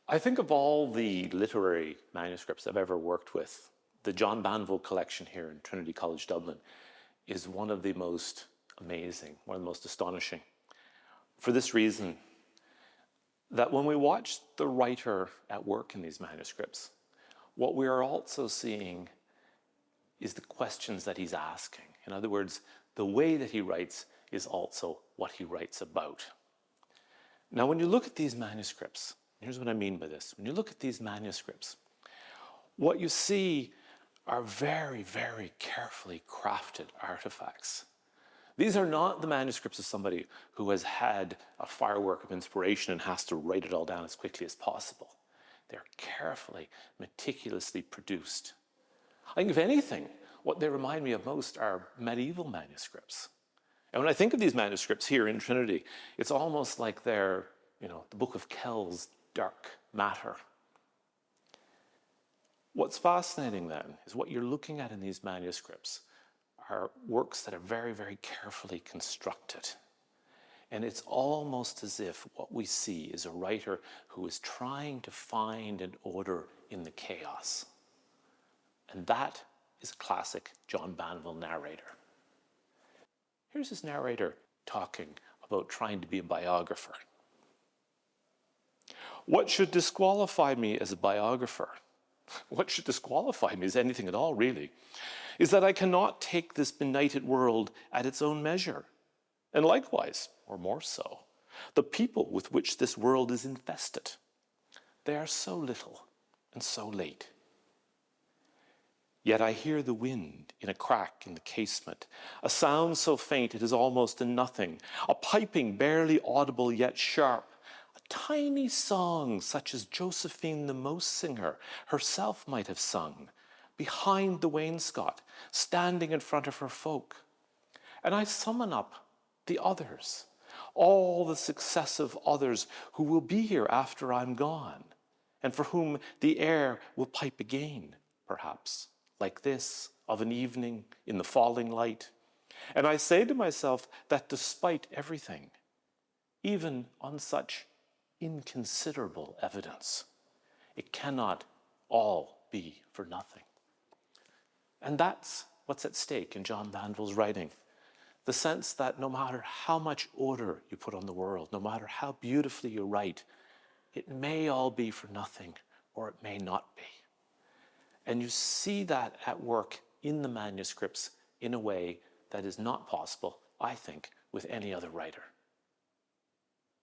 I think of all the literary manuscripts I've ever worked with, the John Banville collection here in Trinity College Dublin is one of the most amazing, one of the most astonishing. For this reason, that when we watch the writer at work in these manuscripts, what we are also seeing is the questions that he's asking. In other words, the way that he writes is also what he writes about. Now, when you look at these manuscripts, here's what I mean by this. When you look at these manuscripts, what you see are very, very carefully crafted artifacts. These are not the manuscripts of somebody who has had a firework of inspiration and has to write it all down as quickly as possible. They're carefully, meticulously produced. I think, if anything, what they remind me of most are medieval manuscripts. And when I think of these manuscripts here in Trinity, it's almost like they're, the Book of Kells dark matter. What's fascinating then is what you're looking at in these manuscripts are works that are very, very carefully constructed. And it's almost as if what we see is a writer who is trying to find an order in the chaos. And that is a classic John Banville narrator. Here's this narrator talking about trying to be a biographer. What should disqualify me as a biographer? What should disqualify me as anything at all, really, is that I cannot take this benighted world at its own measure. And likewise, or more so, the people with which this world is infested. They are so little and so late. Yet I hear the wind in a crack in the casement, a sound so faint it is almost a nothing, a piping barely audible yet sharp, a tiny song such as Josephine the Most Singer herself might have sung, behind the wainscot, standing in front of her folk. And I summon up the others, all the successive others who will be here after I'm gone, and for whom the air will pipe again, perhaps, like this, of an evening in the falling light. And I say to myself that despite everything, even on such inconsiderable evidence, it cannot all be for nothing. And that's what's at stake in John Banville's writing. The sense that no matter how much order you put on the world, no matter how beautifully you write, it may all be for nothing, or it may not be. And you see that at work in the manuscripts in a way that is not possible, I think, with any other writer.